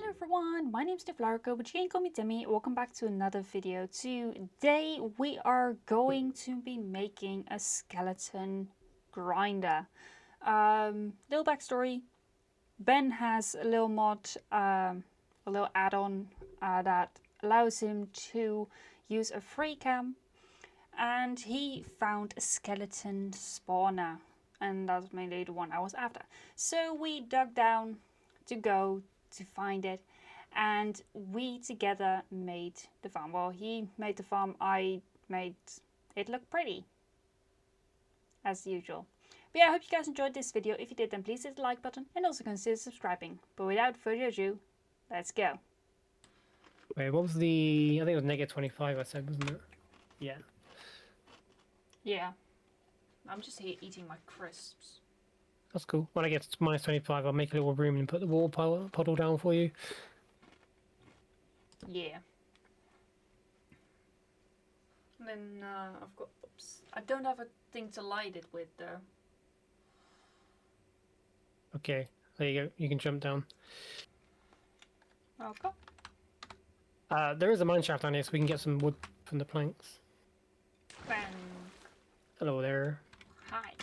Hello everyone, my name is NewFlowerGirl, but you can call me Demi. Welcome back to another video. Today we are going to be making a skeleton grinder. Little backstory, Ben has a little mod, a little add-on that allows him to use a free cam, and he found a skeleton spawner, and that's mainly the one I was after. So we dug down to go to find it, and we together made the farm. Well, he made the farm, I made it look pretty, as usual. But yeah, I hope you guys enjoyed this video. If you did, then please hit the like button and also consider subscribing. But without further ado, let's go. Wait, what was the... I think it was negative 25 I said, wasn't it? Yeah. Yeah, I'm just here eating my crisps. That's cool. When I get to minus 25, I'll make a little room and put the water puddle down for you. Yeah. And then I've got... Oops. I don't have a thing to light it with though. Okay, there you go. You can jump down. Okay. There is a mine shaft down here, so we can get some wood from the planks. Bang. Hello there. Hi.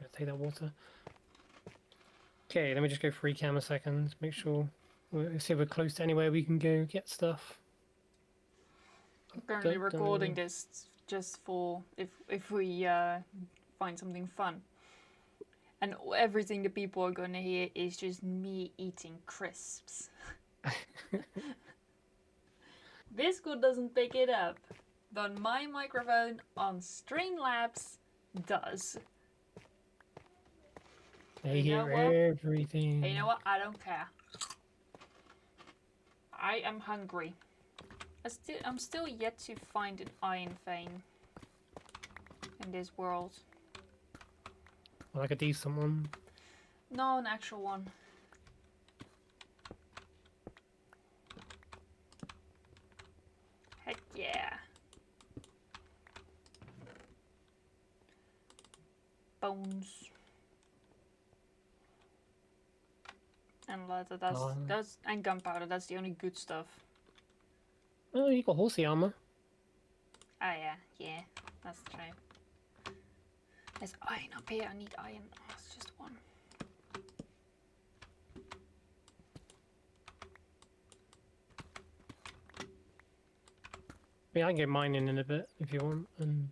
Let's take that water. Okay, let me just go free cam a second. Make sure... We'll see if we're close to anywhere we can go get stuff. I'm currently recording this just for if we find something fun. And everything the people are going to hear is just me eating crisps. Discord doesn't pick it up, but my microphone on Streamlabs does. They You know hear what? everything. Hey, you know what? I don't care. I am hungry. I'm still yet to find an iron vein in this world. Like a decent one. No, an actual one. Heck yeah. Bones. And leather, that's and gunpowder, that's the only good stuff. Oh, you got horsey armor. Oh yeah, that's true. There's iron up here, I need iron. Oh, it's just one. Yeah, I can get mining in a bit if you want. And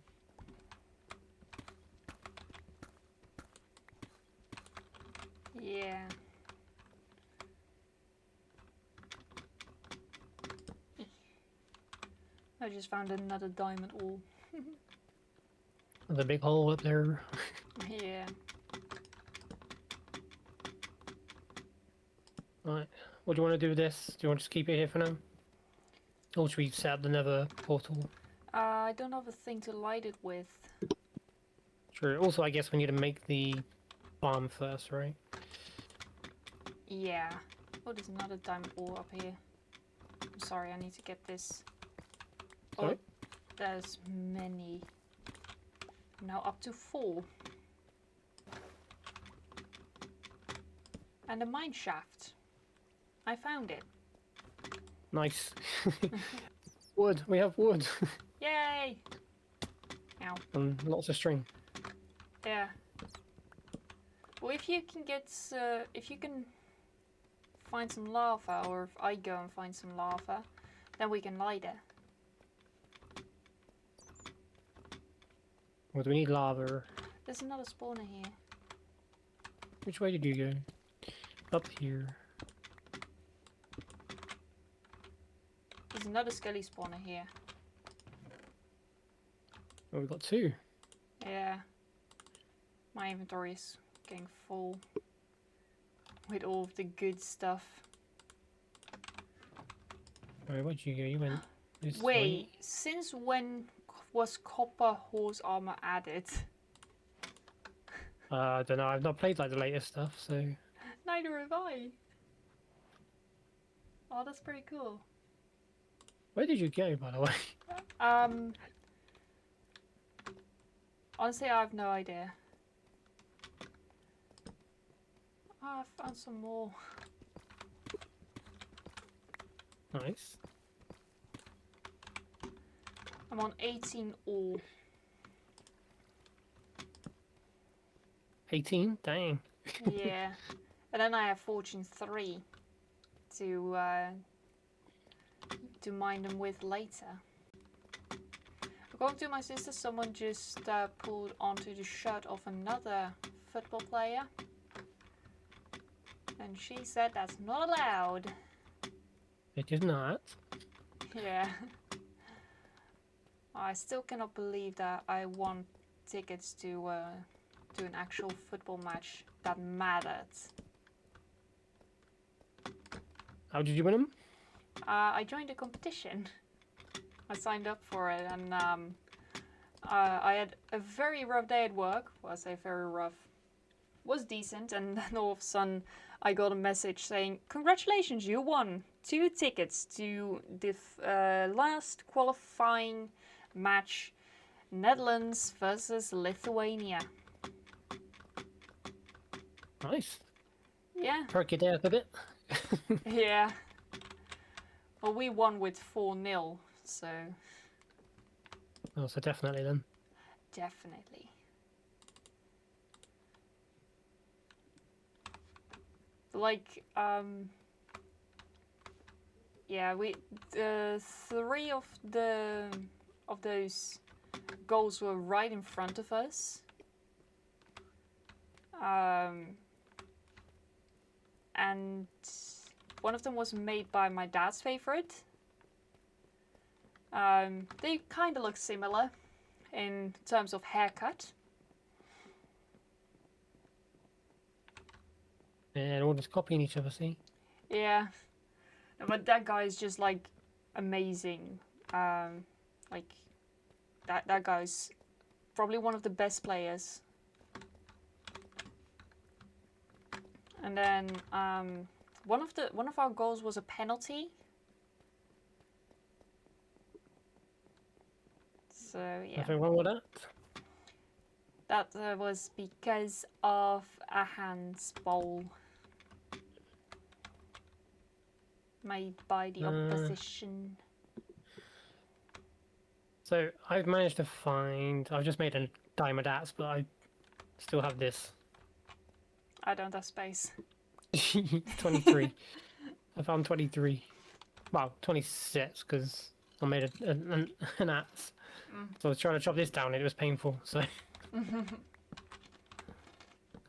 Yeah. I just found another diamond ore. the big hole up there. Yeah. Right. What do you want to do with this? Do you want to just keep it here for now? Or should we set up the nether portal? I don't have a thing to light it with. True. Also, I guess we need to make the farm first, right? Yeah. Oh, there's another diamond ore up here. I'm sorry, I need to get this. Sorry? Oh, there's many. I'm now up to 4. And a mine shaft. I found it. Nice. Wood. We have wood. Yay! Ow. And lots of string. Yeah. Well, if you can get, if you can find some lava, or if I go and find some lava, then we can light it. Well, do we need lava? There's another spawner here. Which way did you go? Up here. There's another Skelly spawner here. Oh, we got 2. Yeah. My inventory is getting full with all of the good stuff. Alright, where'd you go? You went this Wait, way. since when was copper horse armor added? I don't know. I've not played like the latest stuff, so... Neither have I. Oh, that's pretty cool. Where did you go, by the way? Honestly, I have no idea. Oh, I found some more. Nice. I'm on 18 all. 18? Dang. Yeah. And then I have fortune 3 to mine them with later. According to my sister, someone just pulled onto the shirt of another football player. And she said that's not allowed. It is not. Yeah. I still cannot believe that I won tickets to an actual football match that mattered. How did you win them? I joined a competition. I signed up for it, and I had a very rough day at work. Well, I say very rough. Was decent, and then all of a sudden I got a message saying, "Congratulations, you won 2 tickets to the last qualifying match, Netherlands versus Lithuania." Nice. Yeah. Perk your day up a bit. Yeah. Well, we won with 4-0, so Oh, so definitely then. definitely. Like, yeah, we 3 of those goals were right in front of us. And one of them was made by my dad's favorite. They kind of look similar in terms of haircut. And all just copying each other, see? Yeah, but that guy is just like amazing. Like that guy's probably one of the best players. And then one of our goals was a penalty. So yeah. Nothing wrong with that. That was because of a handball made by the opposition. So I've managed to find. I've just made a diamond axe, but I still have this. I don't have space. 23. I found 23. Well, 26 because I made an axe. So I was trying to chop this down and it was painful. So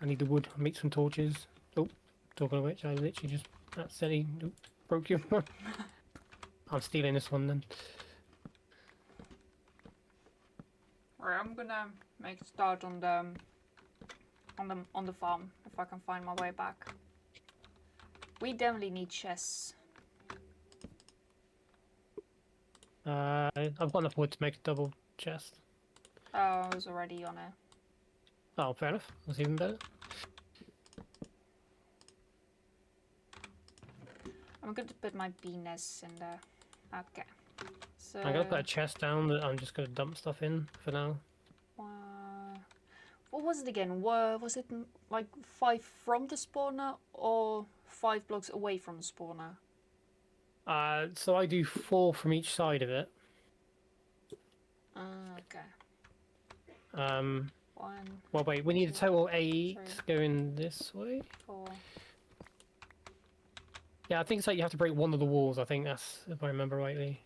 I need the wood. I'll make some torches. Oh, talking of which, I literally just accidentally broke your one. I'm stealing this one then. Right, I'm gonna make a start on the farm if I can find my way back. We definitely need chests. I've got enough wood to make a double chest. Oh, I was already on it. Oh, fair enough. That's even better. I'm going to put my bee nests in there. Okay. So I'm gonna put a chest down that I'm just gonna dump stuff in for now. what was it again? Was it like 5 from the spawner or 5 blocks away from the spawner? So I do 4 from each side of it. Okay. 1. Well, wait. We need a total 8 3, going this way. 4. Yeah, I think it's like you have to break one of the walls. I think that's, if I remember rightly.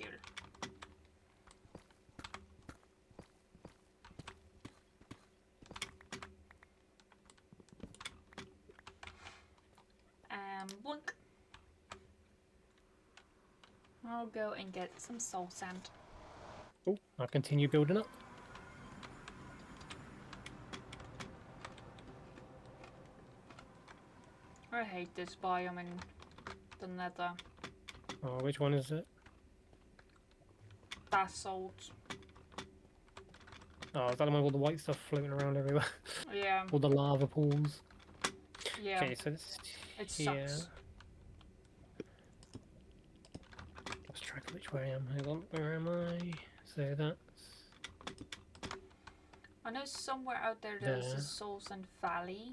still. Blink. I'll go and get some soul sand. Oh, I'll continue building up. I hate this biome in the nether. Oh, which one is it? Basalt. Oh, is that the one with all the white stuff floating around everywhere? Yeah. All the lava pools. Yeah. Okay, so it's It here. sucks. Lost track of which way I am. Hang on, where am I? So that's I know somewhere out there there's there. a Soul Sand Valley.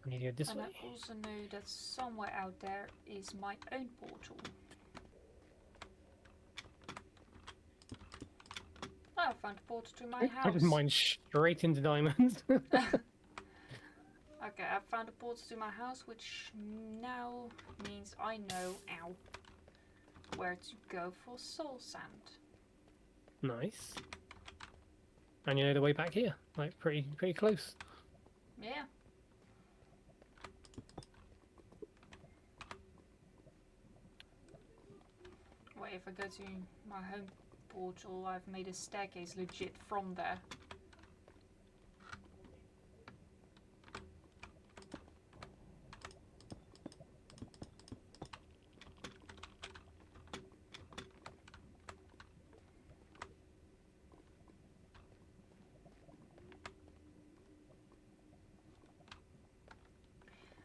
I need to go this And way. I also know that somewhere out there is my own portal. Oh, I found a portal to my I house. just mine straight into diamonds. Okay, I found a portal to my house, which now means I know, ow, where to go for soul sand. Nice. And you know the way back here, like pretty close. Yeah. Wait, if I go to my home portal, I've made a staircase legit from there.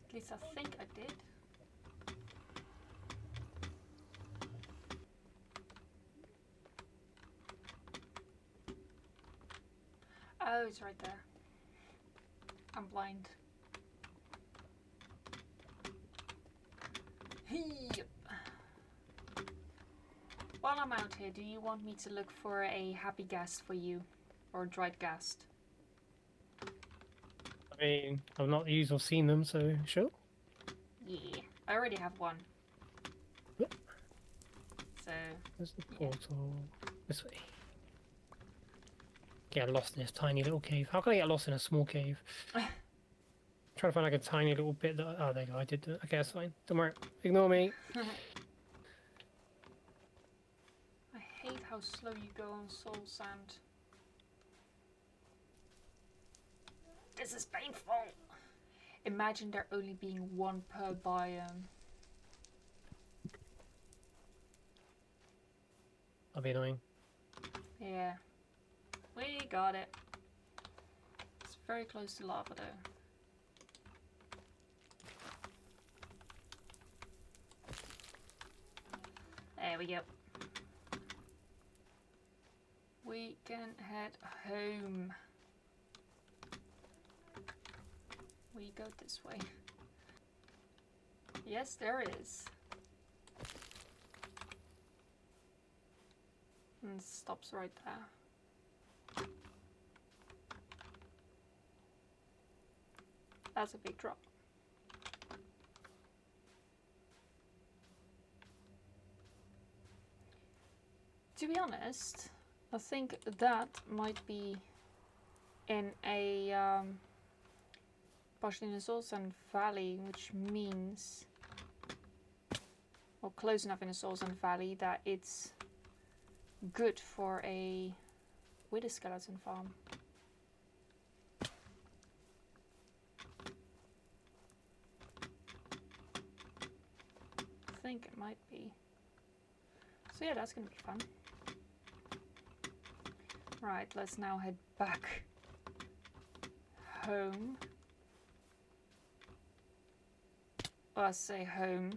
At least I think I did. Oh, it's right there. I'm blind. Yep. While I'm out here, do you want me to look for a happy ghast for you? Or a dried ghast? I mean, I've not used or seen them, so sure. Yeah, I already have one. Yep. So, There's the portal. This way. Get lost in this tiny little cave. How can I get lost in a small cave? Trying to find like a tiny little bit that. Oh, there you go. I did do it. Okay, that's fine. Don't worry. Ignore me. I hate how slow you go on soul sand. This is painful. Imagine there only being one per biome. That'll be annoying. Yeah. We got it. It's very close to lava though. There we go. We can head home. We go this way. Yes, there is. And it stops right there. That's a big drop. To be honest, I think that might be in a partially in a Soul Sand Valley, which means, or close enough in a Soul Sand Valley that it's good for a wither skeleton farm. I think it might be. So yeah, that's gonna be fun. Right, let's now head back home. Well, I say home.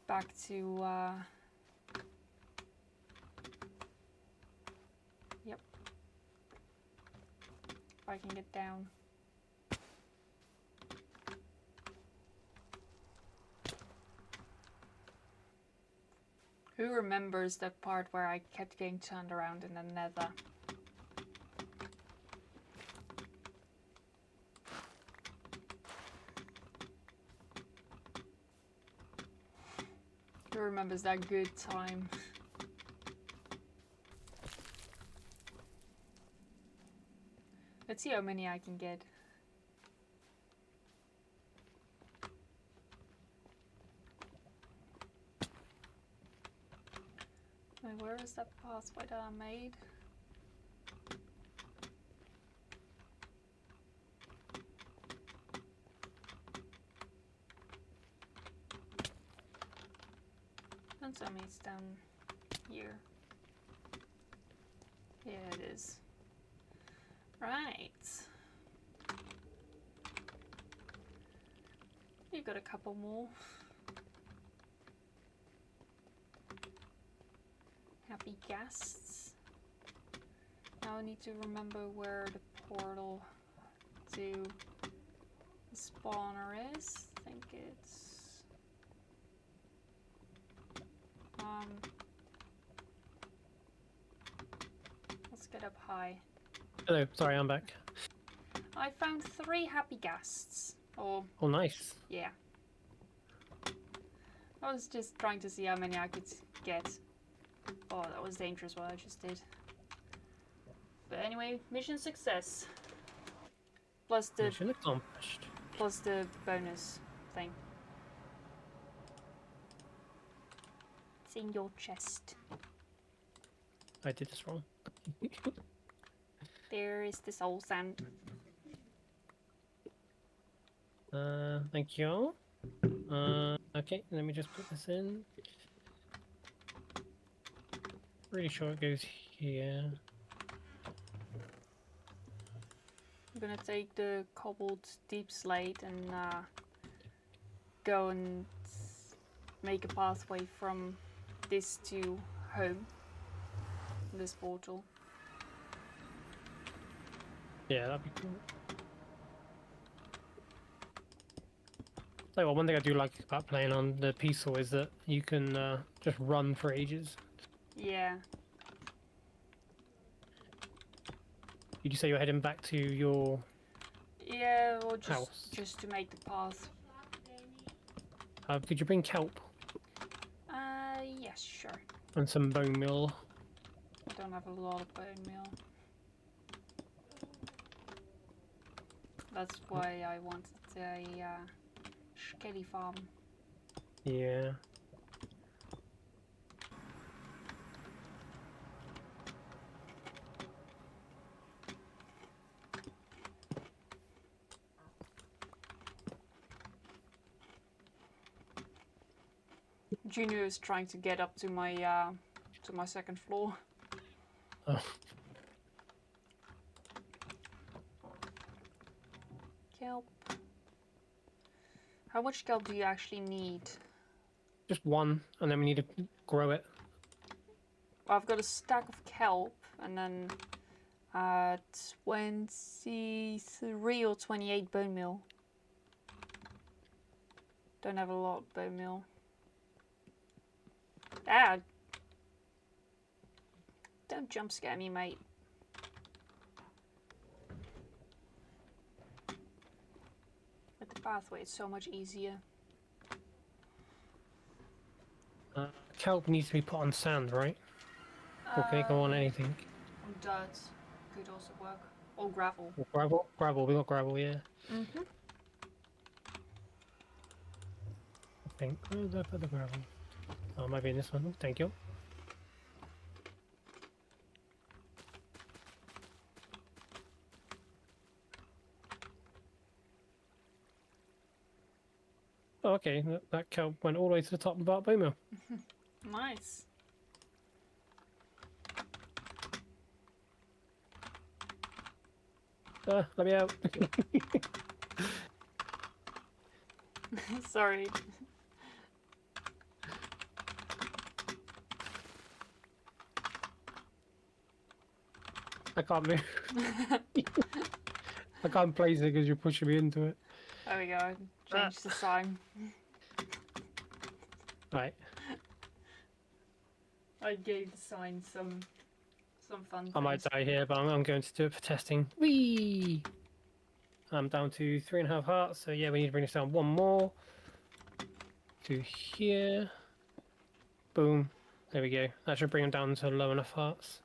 Back to yep. If I can get down. Who remembers the part where I kept getting turned around in the nether? Who remembers that good time? Let's see how many I can get. Wait, where is that pathway that I made? Don't tell me it's down here. Yeah, it is. Right. You got a couple more. Happy guests. Now I need to remember where the portal to the spawner is. I think it's let's get up high. Hello, sorry, I'm back. I found 3 happy guests. Oh, nice. yeah. I was just trying to see how many I could get. Oh, that was dangerous what I just did. But anyway, mission success. Plus the Mission accomplished. plus the bonus thing. It's in your chest. I did this wrong. There is the soul sand. Thank you. Okay, let me just put this in. Pretty sure it goes here. I'm gonna take the cobbled deep slate and go and make a pathway from this to home. This portal. Yeah, that'd be cool. So, well, one thing I do like about playing on the Peaceful is that you can just run for ages. Yeah. Did you say you're heading back to your Yeah, or house? just to make the path. Could you bring kelp Yes, sure. and some bone meal? I don't have a lot of bone meal. That's why I wanted a Skelly farm. Yeah. Junior is trying to get up to my second floor. Oh. Kelp. How much kelp do you actually need? Just one, and then we need to grow it. Well, I've got a stack of kelp and then 23 or 28 bone meal. Don't have a lot of bone meal. Ah! Don't jump scare me, mate. With the pathway, it's so much easier. Kelp needs to be put on sand, right? Or can it go on anything? Dirt could also work. Or gravel. Or gravel? Gravel, we got gravel, yeah. Mm-hmm. I think. Where did I put the gravel? Oh, it might be in this one. Oh, thank you. Oh, okay, that kelp went all the way to the top of our bone meal. Nice. Let me out. Sorry. I can't move. I can't place it because you're pushing me into it. There we go. Change the sign. Right. I gave the sign some fun. I might things. die here, but I'm going to do it for testing. Whee! I'm down to 3.5 hearts, so yeah, we need to bring this down one more. To here. Boom. There we go. That should bring them down to low enough hearts.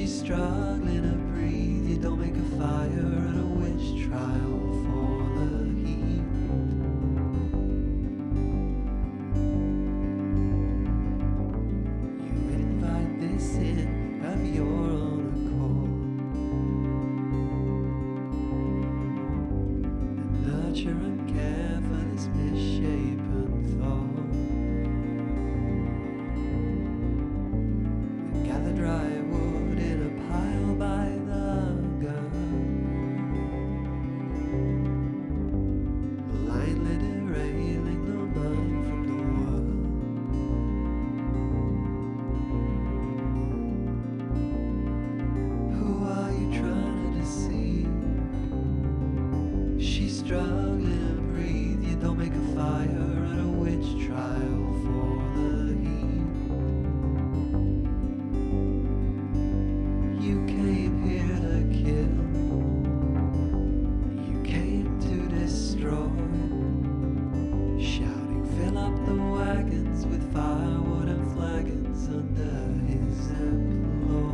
Struggling to breathe, you don't make a fire at a witch trial for the heat. You invite this in of your own accord, and nurture and care for this misshapen thought, and gather dry wood in a pile by the gun, blindly derailing the mind from the world. Who are you trying to deceive? She's struggling to breathe, you don't make a fire at a witch trial for the heat. You came here to kill, you came to destroy, shouting fill up the wagons with firewood and flagons under his employ.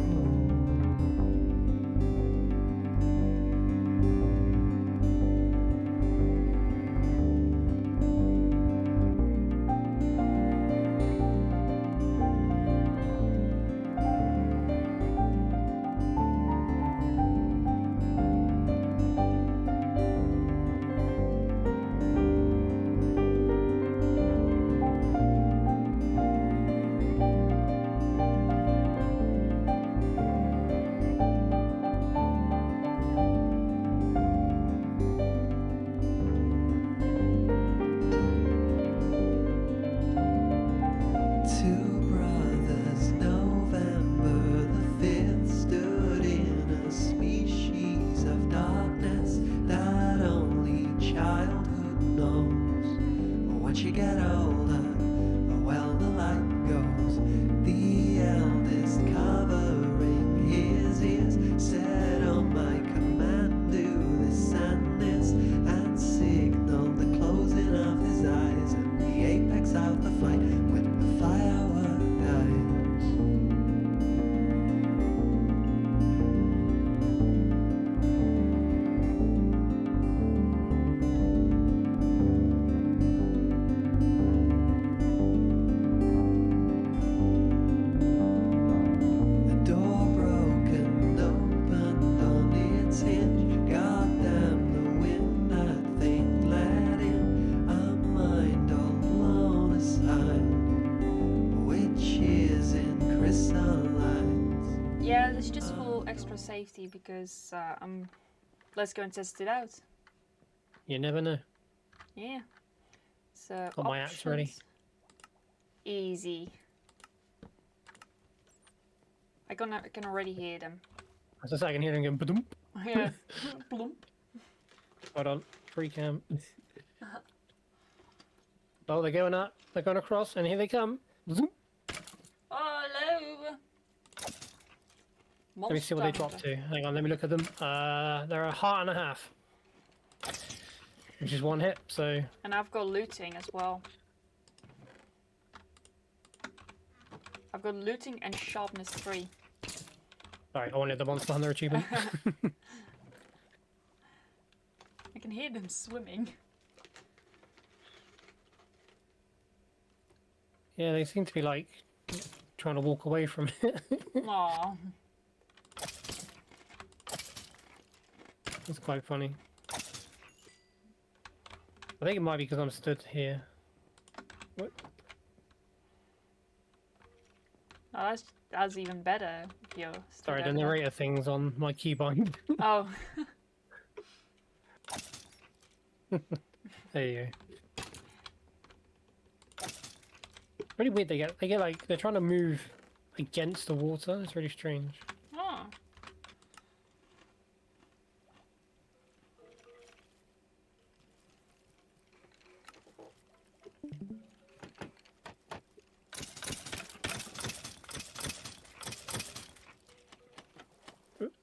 Two brothers, November the 5th, stood in a species of darkness that only childhood knows. Once you get older, well, the light goes. The eldest covering his ears said, on my command, do this and this, and signaled the closing of his eyes and the apex of the fight when the firework dies. The door broken opened on its hinge. Goddamn the wind, that thing let in a mind all blown aside, which is in crystallines. Yeah, this is just for extra safety because let's go and test it out. You never know. Yeah. So Got my axe ready. options. Easy. I can already hear them. As I say, I can hear them going ba-dum. Yeah. Bloom. Hold on. Free cam. Oh, they're going up. They're going across, and here they come. Zoom. Oh, hello. Let me see what they drop to. Hang on, let me look at them. They're a heart and a half. Which is one hit, so... And I've got looting as well. I've got looting and sharpness 3. Sorry, I wanted the Monster Hunter achievement. I can hear them swimming. Yeah, they seem to be like trying to walk away from it. Aww. It's quite funny. I think it might be because I'm stood here. What? Oh, that's even better. If you're stood Sorry, the over there. narrator thing's on my keybind. Oh. There you go. Really weird. They get like they're trying to move against the water. It's really strange. Oh.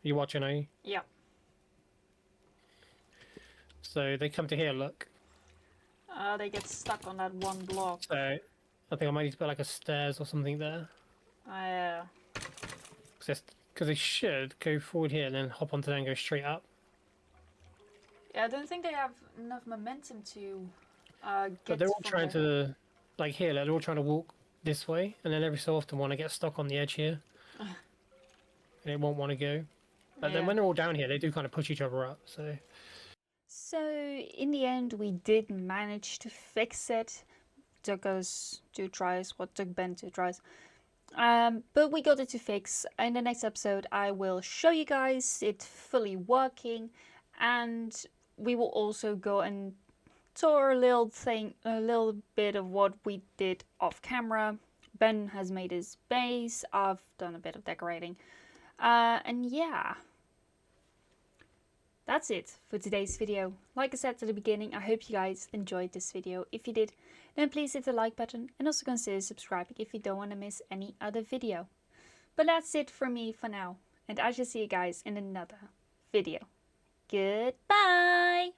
You watching, are you? Yeah. So they come to here. Look. They get stuck on that one block. So I think I might need to put like a stairs or something there. Yeah. Because they should go forward here and then hop onto there and go straight up. Yeah, I don't think they have enough momentum to get. But they're all from trying there. to, like here, they're all trying to walk this way, and then every so often want to get stuck on the edge here. And they won't want to go. But then Yeah. when they're all down here, they do kind of push each other up, so... So in the end, we did manage to fix it. Took us 2 tries. What took Ben 2 tries? But we got it to fix. In the next episode, I will show you guys it fully working, and we will also go and tour a little bit of what we did off camera. Ben has made his base. I've done a bit of decorating, and yeah. That's it for today's video. Like I said at the beginning, I hope you guys enjoyed this video. If you did, then please hit the like button and also consider subscribing if you don't want to miss any other video. But that's it for me for now, and I shall see you guys in another video. Goodbye!